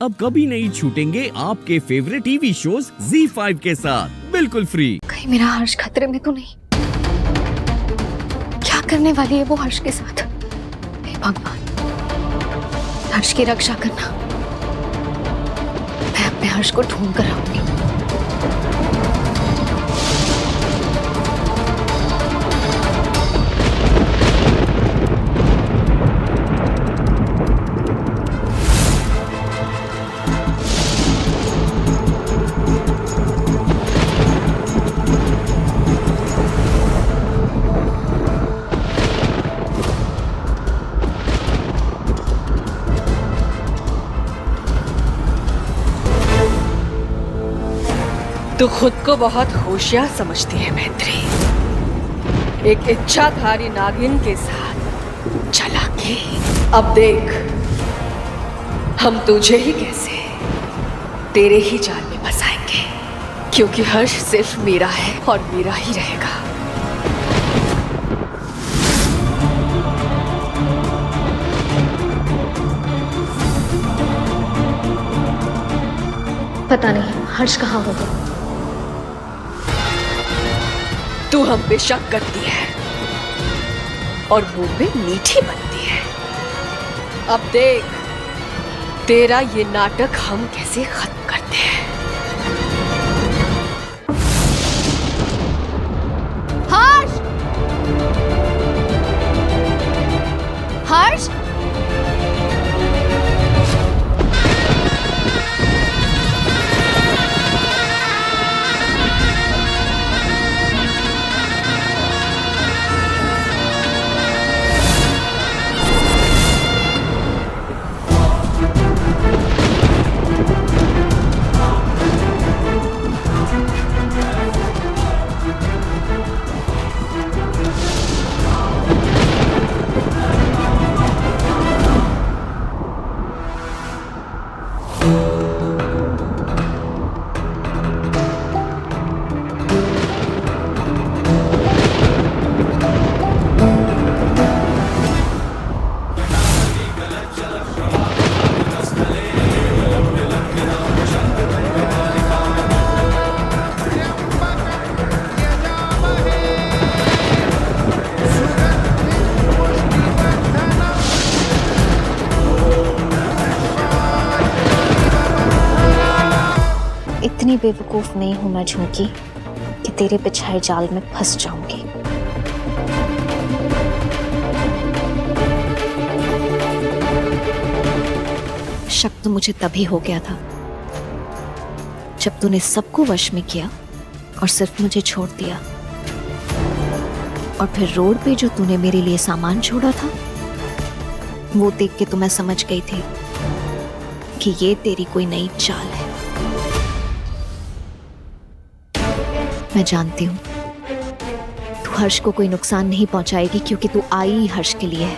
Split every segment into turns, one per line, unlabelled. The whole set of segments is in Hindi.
अब कभी नहीं छूटेंगे आपके फेवरेट टीवी शोज ZEE5 के साथ बिल्कुल फ्री।
कहीं मेरा हर्ष खतरे में तो नहीं? क्या करने वाली है वो हर्ष के साथ? हे भगवान, हर्ष की रक्षा करना। मैं अपने हर्ष को ढूंढ कर आऊंगी।
तू खुद को बहुत होशियार समझती है मैत्री। एक इच्छाधारी नागिन के साथ चला के अब देख हम तुझे ही कैसे तेरे ही जाल में फंसाएंगे, क्योंकि हर्ष सिर्फ मेरा है और मेरा ही रहेगा।
पता नहीं हर्ष कहाँ होगा।
तू हम पे शक करती है और मुंह में मीठी बनती है। अब देख तेरा ये नाटक हम कैसे खत्म करते हैं।
हर्ष! हर्ष! इतनी बेवकूफ नहीं हूं मैं झुमकी कि तेरे बिछाए जाल में फंस जाऊंगी। शक तो मुझे तभी हो गया था जब तूने सबको वश में किया और सिर्फ मुझे छोड़ दिया। और फिर रोड पे जो तूने मेरे लिए सामान छोड़ा था, वो देख के तो मैं समझ गई थी कि ये तेरी कोई नई चाल है। मैं जानती हूँ तू हर्ष को कोई नुकसान नहीं पहुंचाएगी, क्योंकि तू आई ही हर्ष के लिए है।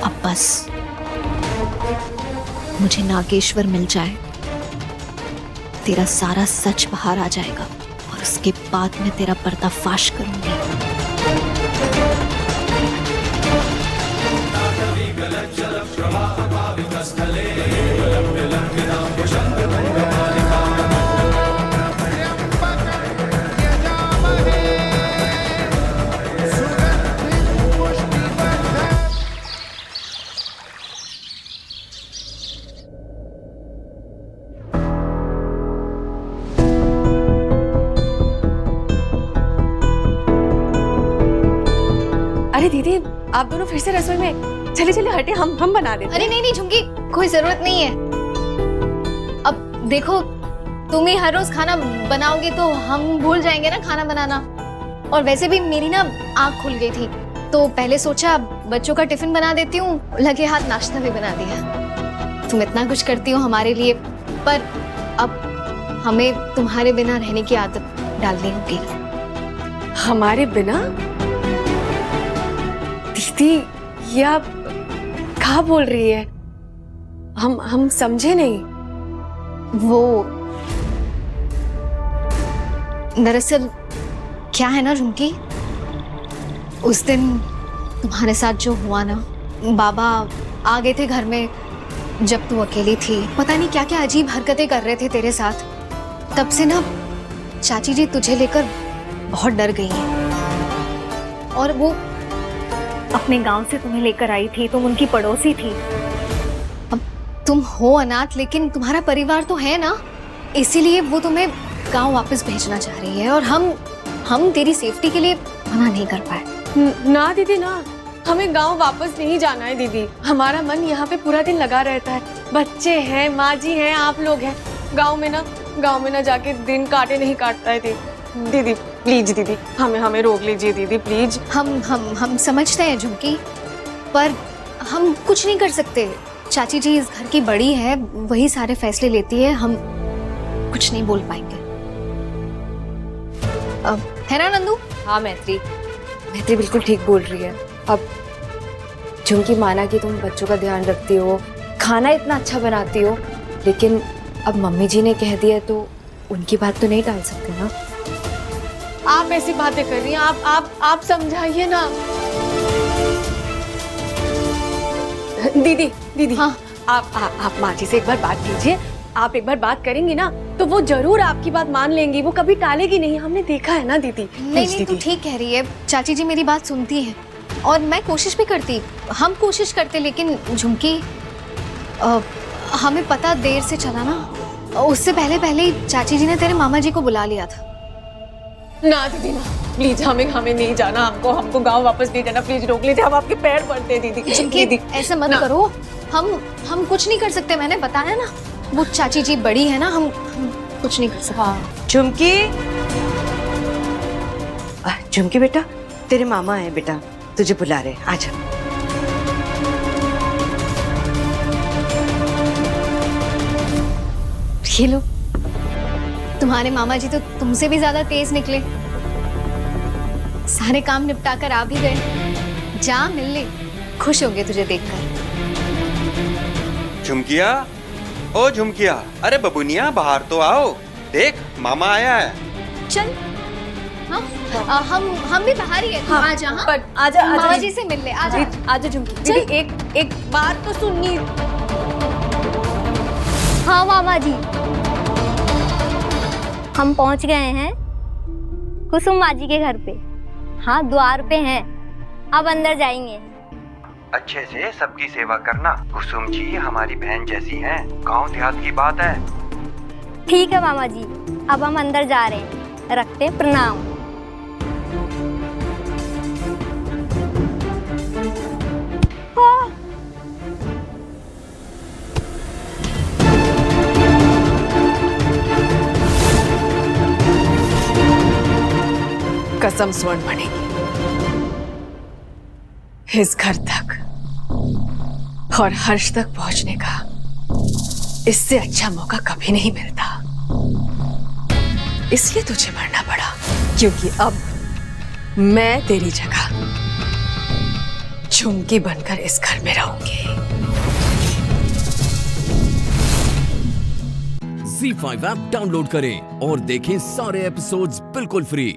अब बस मुझे नागेश्वर मिल जाए, तेरा सारा सच बाहर आ जाएगा और उसके बाद मैं तेरा पर्दाफाश करूंगी।
अरे दीदी, आप दोनों फिर से रसोई में। चले चले हटे, हम बना देते हैं।
अरे नहीं नहीं झुमकी, कोई जरूरत नहीं है। अब देखो तुम ही हर रोज खाना बनाओगे तो हम भूल जाएंगे ना खाना बनाना। और वैसे भी मेरी ना आँख खुल गई थी, तो पहले सोचा बच्चों का टिफिन बना देती हूँ, लगे हाथ नाश्ता भी बना दिया। तुम इतना कुछ करती हो हमारे लिए, पर अब हमें तुम्हारे बिना रहने की आदत डालनी होगी।
हमारे बिना? दीदी ये आप क्या बोल रही है? हम समझे नहीं।
वो दरअसल क्या है ना झुमकी, उस दिन तुम्हारे साथ जो हुआ ना, बाबा आ गए थे घर में जब तू अकेली थी, पता नहीं क्या क्या अजीब हरकतें कर रहे थे तेरे साथ। तब से ना चाची जी तुझे लेकर बहुत डर गई हैं। और वो अपने गांव से तुम्हें लेकर आई थी, तुम उनकी पड़ोसी थी। अब तुम हो अनाथ, लेकिन तुम्हारा परिवार तो है ना, इसीलिए वो तुम्हें गांव वापस भेजना चाह रही है। और हम तेरी सेफ्टी के लिए मना नहीं कर पाए।
ना दीदी ना, हमें गांव वापस नहीं जाना है दीदी। हमारा मन यहाँ पे पूरा दिन लगा रहता है। बच्चे हैं, माँ जी हैं, आप लोग हैं। गांव में ना जाके दिन काटे नहीं काटता है दीदी। प्लीज दीदी, हमें रोक लीजिए दीदी, प्लीज।
हम समझते हैं झुमकी, पर हम कुछ नहीं कर सकते। चाची जी इस घर की बड़ी है, वही सारे फैसले लेती है, हम कुछ नहीं बोल पाएंगे। है ना नंदू?
हाँ मैत्री बिल्कुल ठीक बोल रही है। अब झुमकी माना कि तुम बच्चों का ध्यान रखती हो, खाना इतना अच्छा बनाती हो, लेकिन अब मम्मी जी ने कह दिया तो उनकी बात तो नहीं टाल सकते ना।
आप ऐसी बातें कर रही हैं, आप समझाइए ना दीदी।
हाँ।
आप माँ जी से एक बार बात कीजिए। आप एक बार बात करेंगी ना तो वो जरूर आपकी बात मान लेंगी, वो कभी टालेगी नहीं। हमने देखा है ना दीदी।
नहीं, तू ठीक कह रही है। चाची जी मेरी बात सुनती है और मैं कोशिश भी करती, हम कोशिश करते, लेकिन झुमकी हमें पता देर से चला ना, उससे पहले ही चाची जी ने तेरे मामा जी को बुला लिया था।
ना दीदी ना, प्लीज हमें नहीं जाना, हमको गांव वापस नहीं जाना। प्लीज रोक लीजिए, हम आपके पैर पड़ते हैं दीदी।
झुमकी ऐसे मत करो, हम कुछ नहीं कर सकते। मैंने बताया ना, वो चाची जी बड़ी है ना, हम कुछ नहीं कर सकते।
हाँ।
झुमकी बेटा, तेरे मामा है बेटा, तुझे बुला रहे, आजा।
ये लो, तुम्हारे मामा जी तो तुमसे भी ज्यादा तेज निकले, सारे काम निपटा कर आ भी गए। जा मिल ले, खुश होंगे तुझे देखकर।
झुमकिया, ओ झुमकिया, अरे बबुनिया बाहर तो आओ, देख मामा आया है।
चल। हाँ, हम भी बाहर ही हैं।
हाँ,
आजा। हाँ?
पर आजा
मामा जी से मिल ले, आजा।
आजा झुमकी दीदी, एक बात तो सुननी।
हाँ मामा जी, हम पहुंच गए हैं कुसुम माँ जी के घर पे। हाँ, द्वार पे हैं, अब अंदर जाएंगे।
अच्छे से सबकी सेवा करना। कुसुम जी हमारी बहन जैसी हैं, गांव देहात की बात है।
ठीक है मामा जी, अब हम अंदर जा रहे हैं, रखते हैं, प्रणाम।
कसम स्वर्ण बनेगी, इस घर तक और हर्ष तक पहुंचने का इससे अच्छा मौका कभी नहीं मिलता। इसलिए तुझे मरना पड़ा, क्योंकि अब मैं तेरी जगह झुमकी बनकर इस घर में रहूंगी।
Z5 ऐप डाउनलोड करें और देखें सारे एपिसोड्स बिल्कुल फ्री।